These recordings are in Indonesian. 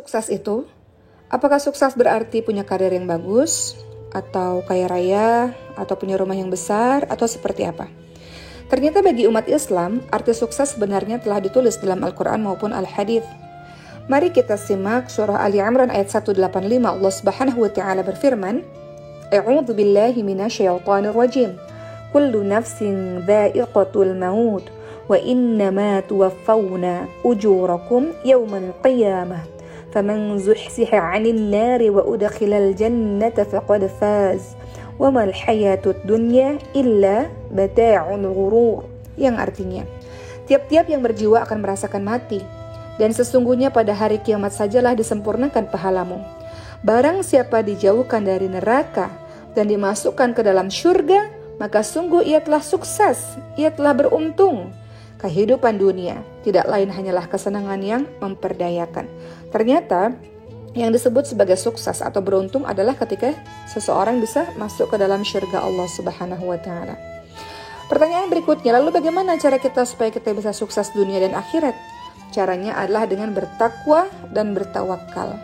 sukses itu? Apakah sukses berarti punya karir yang bagus, atau kaya raya, atau punya rumah yang besar, atau seperti apa? Ternyata bagi umat Islam, arti sukses sebenarnya telah ditulis dalam Al-Quran maupun Al-Hadits. Mari kita simak surah Ali Imran ayat 185. Allah Subhanahu wa taala berfirman, A'udzu billahi minasyaitonir rajim. Kullu nafsin dha'iqatul maut wa innama tuwaffawna ujurakum yawmal qiyamah. Faman zuhziha 'anil nari wa udkhilal jannata faqad faz. Wa mal hayatud dunya illa mata'ul ghurur. Yang artinya, tiap-tiap yang berjiwa akan merasakan mati. Dan sesungguhnya pada hari kiamat sajalah disempurnakan pahalamu. Barang siapa dijauhkan dari neraka dan dimasukkan ke dalam syurga, maka sungguh ia telah sukses, ia telah beruntung. Kehidupan dunia tidak lain hanyalah kesenangan yang memperdayakan. Ternyata yang disebut sebagai sukses atau beruntung adalah ketika seseorang bisa masuk ke dalam syurga Allah Subhanahu wa taala. Pertanyaan berikutnya, lalu bagaimana cara kita supaya kita bisa sukses dunia dan akhirat? Caranya adalah dengan bertakwa dan bertawakal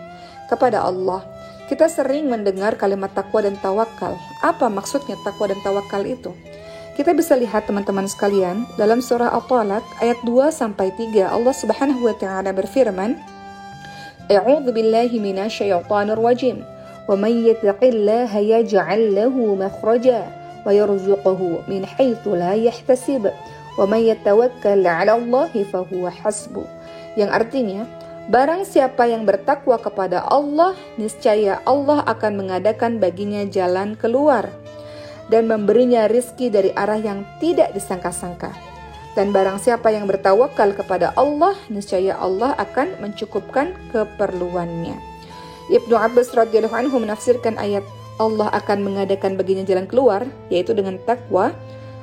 kepada Allah. Kita sering mendengar kalimat takwa dan tawakal. Apa maksudnya takwa dan tawakal itu? Kita bisa lihat teman-teman sekalian dalam surah At-Talaq ayat 2-3 Allah Subhanahu wa taala berfirman, A'udzu billahi minasyaitonir rajim. Wa may yattaqillaha yaj'al lahu makhraja wa yarzuqhu min haitsu la yahtasib. Wa may yatawakkal 'ala Allahi fa huwa hasbuh. Yang artinya, barang siapa yang bertakwa kepada Allah, niscaya Allah akan mengadakan baginya jalan keluar dan memberinya rizki dari arah yang tidak disangka-sangka. Dan barang siapa yang bertawakal kepada Allah, niscaya Allah akan mencukupkan keperluannya. Ibnu Abbas radhiyallahu anhu menafsirkan ayat Allah akan mengadakan baginya jalan keluar, yaitu dengan takwa.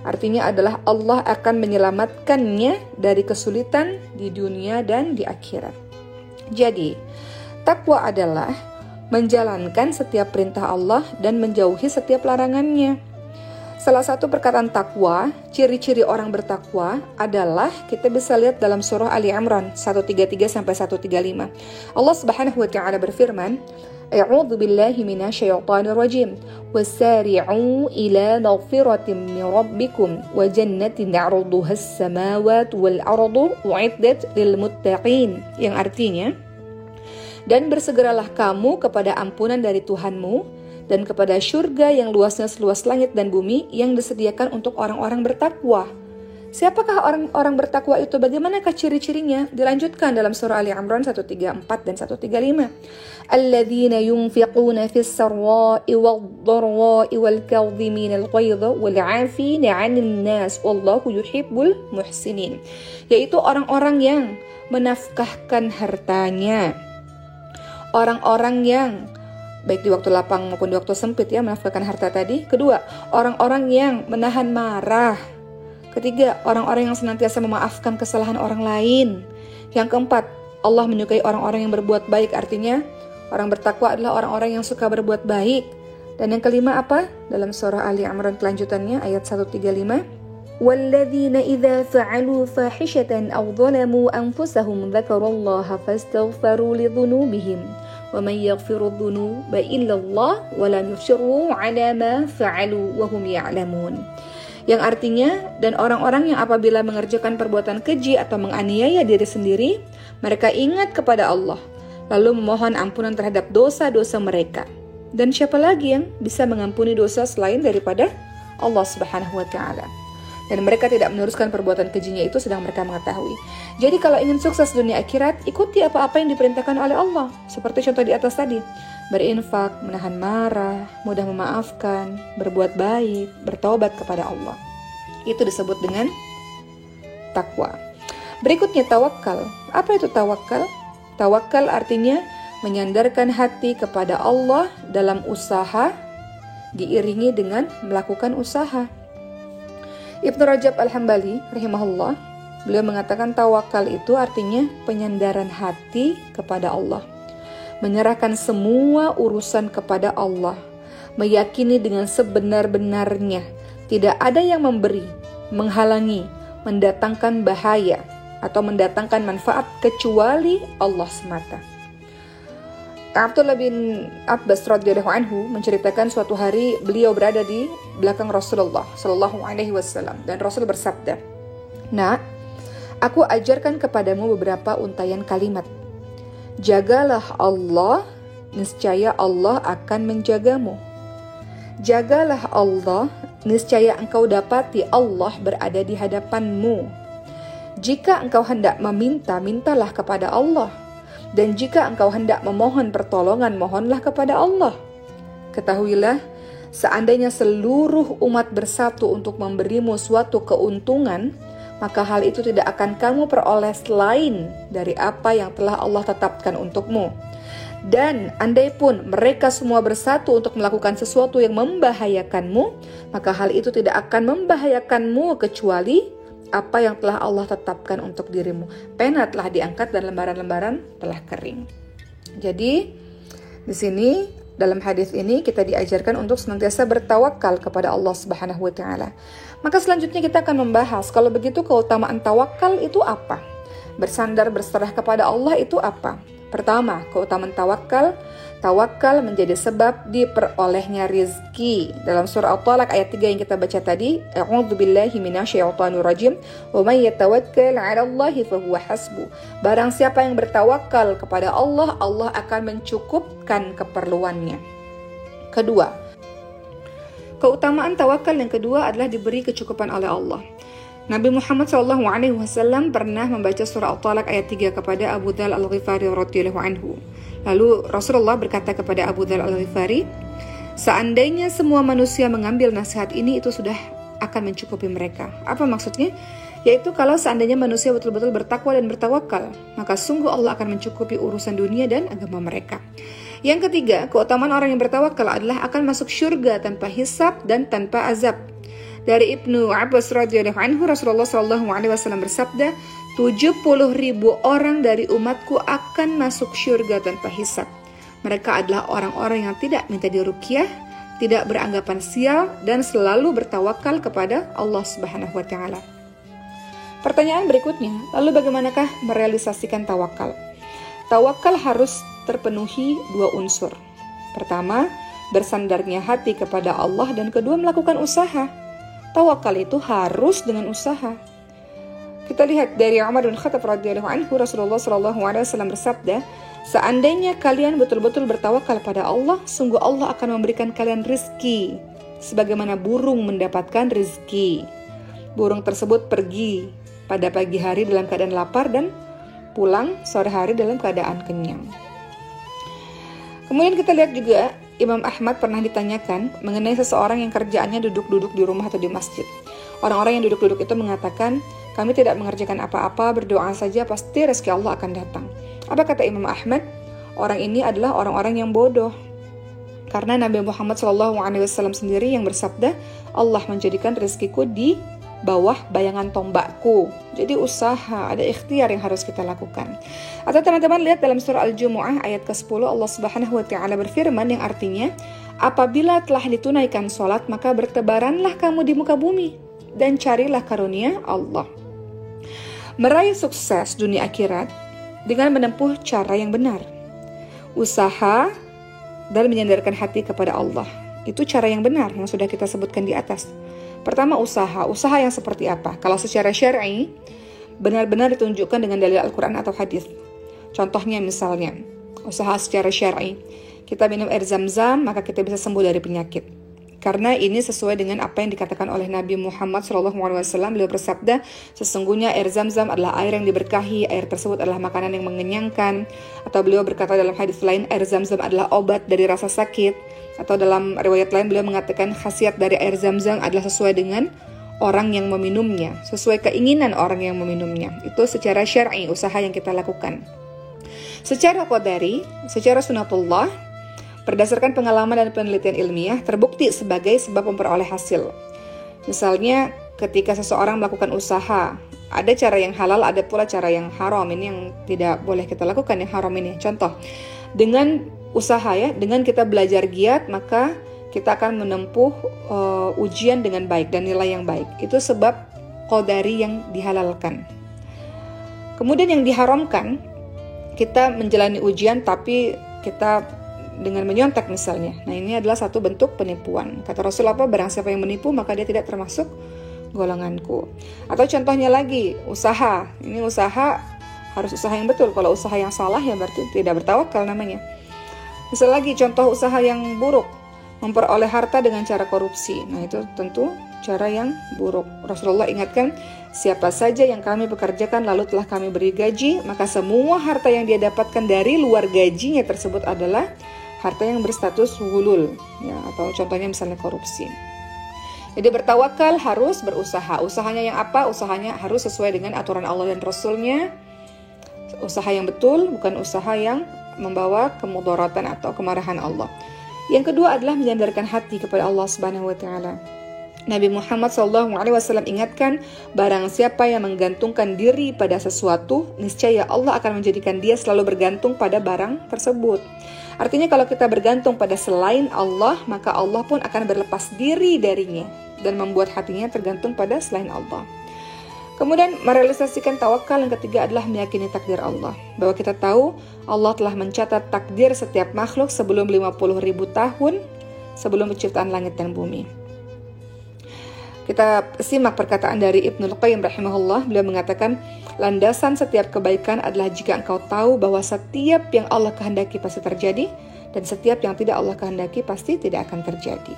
Artinya adalah Allah akan menyelamatkannya dari kesulitan di dunia dan di akhirat. Jadi, takwa adalah menjalankan setiap perintah Allah dan menjauhi setiap larangannya. Salah satu perkataan takwa, ciri-ciri orang bertakwa adalah kita bisa lihat dalam surah Ali Imran 133-135. Allah Subhanahu wa taala berfirman, A'udzu billahi minasyaitonir rajim. Wasari'u ila maghfiratin min rabbikum wa jannatin 'arduha as-samawati wal ardu u'iddat lil muttaqin. Yang artinya, dan bersegeralah kamu kepada ampunan dari Tuhanmu dan kepada syurga yang luasnya seluas langit dan bumi yang disediakan untuk orang-orang bertakwa. Siapakah orang-orang bertakwa itu? Bagaimanakah ciri-cirinya? Dilanjutkan dalam surah Ali Imran 134 dan 135. Alladzina yunfiquna fis sarra'i wad-dharra'i wal kadhimina al-ghaidha wal 'afina 'anil nas wallahu yuhibbul muhsinin. Yaitu orang-orang yang menafkahkan hartanya. Orang-orang yang baik di waktu lapang maupun di waktu sempit menafkahkan harta tadi. Kedua, orang-orang yang menahan marah. Ketiga, orang-orang yang senantiasa memaafkan kesalahan orang lain. Yang keempat, Allah menyukai orang-orang yang berbuat baik. Artinya, orang bertakwa adalah orang-orang yang suka berbuat baik. Dan yang kelima apa? Dalam surah Ali Imran kelanjutannya ayat 135. وَالَّذِينَ إِذَا فَعَلُوا فَاحِشَةً أَوْ ظَلَمُوا أَنفُسَهُمْ ذَكَرُوا اللَّهَ فَاسْتَغْفَرُوا لِذُنُوبِهِمْ وَمَنْ يَغْفِرُ الذُّنُوبَ إِلَّا اللَّهُ وَلَمْ يُصِرُّوا عَلَى مَا فَعَلُوا وَهُمْ يَعْلَمُونَ. Yang artinya, dan orang-orang yang apabila mengerjakan perbuatan keji atau menganiaya diri sendiri, mereka ingat kepada Allah, lalu memohon ampunan terhadap dosa-dosa mereka. Dan siapa lagi yang bisa mengampuni dosa selain daripada Allah Subhanahu wa taala? Dan mereka tidak meneruskan perbuatan kejinya itu sedang mereka mengetahui. Jadi kalau ingin sukses dunia akhirat, ikuti apa-apa yang diperintahkan oleh Allah. Seperti contoh di atas tadi, berinfak, menahan marah, mudah memaafkan, berbuat baik, bertaubat kepada Allah. Itu disebut dengan takwa. Berikutnya tawakal. Apa itu tawakal? Tawakal artinya menyandarkan hati kepada Allah dalam usaha, diiringi dengan melakukan usaha. Ibnu Rajab Al-Hambali rahimahullah, beliau mengatakan tawakal itu artinya penyandaran hati kepada Allah, menyerahkan semua urusan kepada Allah, meyakini dengan sebenar-benarnya tidak ada yang memberi, menghalangi, mendatangkan bahaya atau mendatangkan manfaat kecuali Allah semata. Abdullah bin Abbas radhiyallahu anhu menceritakan suatu hari beliau berada di belakang Rasulullah sallallahu alaihi wasallam dan Rasul bersabda, "Nak, aku ajarkan kepadamu beberapa untayan kalimat. Jagalah Allah, niscaya Allah akan menjagamu. Jagalah Allah, niscaya engkau dapati Allah berada di hadapanmu. Jika engkau hendak meminta, mintalah kepada Allah. Dan jika engkau hendak memohon pertolongan, mohonlah kepada Allah. Ketahuilah, seandainya seluruh umat bersatu untuk memberimu suatu keuntungan, maka hal itu tidak akan kamu peroleh selain dari apa yang telah Allah tetapkan untukmu. Dan andai pun mereka semua bersatu untuk melakukan sesuatu yang membahayakanmu, maka hal itu tidak akan membahayakanmu kecuali apa yang telah Allah tetapkan untuk dirimu. Pena telah diangkat dan lembaran-lembaran telah kering." Jadi di sini dalam hadis ini kita diajarkan untuk senantiasa bertawakal kepada Allah Subhanahu wa taala. Maka selanjutnya kita akan membahas, kalau begitu keutamaan tawakal itu apa? Bersandar berserah kepada Allah itu apa? Pertama, keutamaan tawakal. Tawakal menjadi sebab diperolehnya rizki. Dalam surah At-Talaq ayat 3 yang kita baca tadi, A'udzubillahi minasyaitonirrajim, wa may yatawakkal 'alallahi fahuwa hasbuh. Barang siapa yang bertawakal kepada Allah, Allah akan mencukupkan keperluannya. Kedua, keutamaan tawakal yang kedua adalah diberi kecukupan oleh Allah. Nabi Muhammad SAW pernah membaca surah At-Talaq ayat 3 kepada Abu Dzar Al-Ghifari radhiyallahu anhu. Lalu Rasulullah berkata kepada Abu Dzar Al-Ghifari, "Seandainya semua manusia mengambil nasihat ini, itu sudah akan mencukupi mereka." Apa maksudnya? Yaitu kalau seandainya manusia betul-betul bertakwa dan bertawakal, maka sungguh Allah akan mencukupi urusan dunia dan agama mereka. Yang ketiga, keutamaan orang yang bertawakal adalah akan masuk syurga tanpa hisab dan tanpa azab. Dari Ibnu Abbas radhiyallahu anhu, Rasulullah SAW bersabda, 70.000 orang dari umatku akan masuk syurga tanpa hisab. Mereka adalah orang-orang yang tidak minta diruqyah, tidak beranggapan sial, dan selalu bertawakal kepada Allah Subhanahu wa taala. Pertanyaan berikutnya, lalu bagaimanakah merealisasikan tawakal? Tawakal harus terpenuhi dua unsur. Pertama, bersandarnya hati kepada Allah, dan kedua, melakukan usaha. Tawakal itu harus dengan usaha. Kita lihat dari Umar bin Khattab radhiyallahu anhu, Rasulullah SAW bersabda, "Seandainya kalian betul-betul bertawakal pada Allah, sungguh Allah akan memberikan kalian rizki, sebagaimana burung mendapatkan rizki. Burung tersebut pergi pada pagi hari dalam keadaan lapar dan pulang sore hari dalam keadaan kenyang." Kemudian kita lihat juga Imam Ahmad pernah ditanyakan mengenai seseorang yang kerjaannya duduk-duduk di rumah atau di masjid. Orang-orang yang duduk-duduk itu mengatakan, "Kami tidak mengerjakan apa-apa, berdoa saja, pasti rezeki Allah akan datang." Apa kata Imam Ahmad? Orang ini adalah orang-orang yang bodoh. Karena Nabi Muhammad SAW sendiri yang bersabda, "Allah menjadikan rezekiku di bawah bayangan tombakku." Jadi usaha, ada ikhtiar yang harus kita lakukan. Atau teman-teman lihat dalam surah Al-Jumu'ah ayat ke-10, Allah Subhanahu wa taala berfirman yang artinya, "Apabila telah ditunaikan sholat, maka bertebaranlah kamu di muka bumi dan carilah karunia Allah." Meraih sukses dunia akhirat dengan menempuh cara yang benar. Usaha dan menyandarkan hati kepada Allah. Itu cara yang benar yang sudah kita sebutkan di atas. Pertama, usaha yang seperti apa? Kalau secara syar'i, benar-benar ditunjukkan dengan dalil Al-Quran atau hadis. Contohnya misalnya, usaha secara syar'i, kita minum air zam-zam, maka kita bisa sembuh dari penyakit. Karena ini sesuai dengan apa yang dikatakan oleh Nabi Muhammad SAW. Beliau bersabda, "Sesungguhnya air zam-zam adalah air yang diberkahi, air tersebut adalah makanan yang mengenyangkan." Atau beliau berkata dalam hadis lain, air zam-zam adalah obat dari rasa sakit. Atau dalam riwayat lain beliau mengatakan khasiat dari air zam-zam adalah sesuai dengan orang yang meminumnya, sesuai keinginan orang yang meminumnya. Itu secara syar'i, usaha yang kita lakukan. Secara qadari, secara sunatullah, berdasarkan pengalaman dan penelitian ilmiah, terbukti sebagai sebab memperoleh hasil. Misalnya, ketika seseorang melakukan usaha, ada cara yang halal, ada pula cara yang haram. Ini yang tidak boleh kita lakukan, yang haram ini. Contoh, dengan usaha ya, dengan kita belajar giat, maka kita akan menempuh ujian dengan baik dan nilai yang baik. Itu sebab qadari yang dihalalkan. Kemudian yang diharamkan, kita menjalani ujian tapi kita dengan menyontek misalnya. Nah, ini adalah satu bentuk penipuan. Kata Rasul apa? Barang siapa yang menipu maka dia tidak termasuk golonganku. Atau contohnya lagi, usaha. Ini usaha harus usaha yang betul. Kalau usaha yang salah ya berarti tidak bertawakal namanya. Misal lagi contoh usaha yang buruk, memperoleh harta dengan cara korupsi. Nah, itu tentu cara yang buruk. Rasulullah ingatkan, siapa saja yang kami pekerjakan lalu telah kami beri gaji, maka semua harta yang dia dapatkan dari luar gajinya tersebut adalah harta yang berstatus ghulul, ya, atau contohnya misalnya korupsi. Jadi bertawakal harus berusaha. Usahanya yang apa? Usahanya harus sesuai dengan aturan Allah dan Rasulnya. Usaha yang betul, bukan usaha yang membawa kemudaratan atau kemarahan Allah. Yang kedua adalah menyandarkan hati kepada Allah Subhanahu wa taala. Nabi Muhammad SAW ingatkan, barang siapa yang menggantungkan diri pada sesuatu, niscaya Allah akan menjadikan dia selalu bergantung pada barang tersebut. Artinya kalau kita bergantung pada selain Allah, maka Allah pun akan berlepas diri darinya dan membuat hatinya tergantung pada selain Allah. Kemudian merealisasikan tawakal yang ketiga adalah meyakini takdir Allah. Bahwa kita tahu Allah telah mencatat takdir setiap makhluk sebelum 50.000 tahun sebelum penciptaan langit dan bumi. Kita simak perkataan dari Ibnul Qayyim rahimahullah. Beliau mengatakan, landasan setiap kebaikan adalah jika engkau tahu bahwa setiap yang Allah kehendaki pasti terjadi, dan setiap yang tidak Allah kehendaki pasti tidak akan terjadi.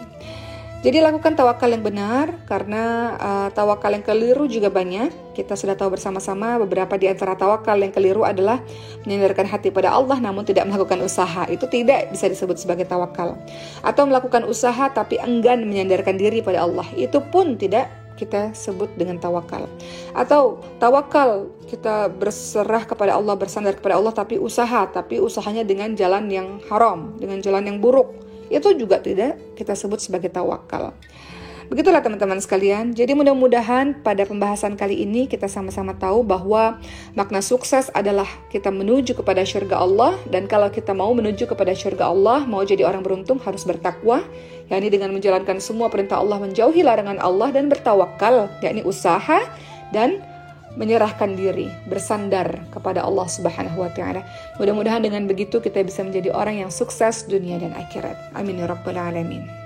Jadi lakukan tawakal yang benar, karena tawakal yang keliru juga banyak. Kita sudah tahu bersama-sama beberapa di antara tawakal yang keliru adalah menyandarkan hati pada Allah namun tidak melakukan usaha. Itu tidak bisa disebut sebagai tawakal. Atau melakukan usaha tapi enggan menyandarkan diri pada Allah. Itu pun tidak kita sebut dengan tawakal. Atau tawakal kita berserah kepada Allah, bersandar kepada Allah tapi usahanya dengan jalan yang haram, dengan jalan yang buruk. Itu juga tidak kita sebut sebagai tawakal. Begitulah teman-teman sekalian. Jadi mudah-mudahan pada pembahasan kali ini kita sama-sama tahu bahwa makna sukses adalah kita menuju kepada syurga Allah. Dan kalau kita mau menuju kepada syurga Allah, mau jadi orang beruntung, harus bertakwa, yakni dengan menjalankan semua perintah Allah, menjauhi larangan Allah, dan bertawakal, yakni usaha dan menyerahkan diri, bersandar kepada Allah Subhanahu wa taala. Mudah-mudahan dengan begitu kita bisa menjadi orang yang sukses dunia dan akhirat. Amin ya rabbal alamin.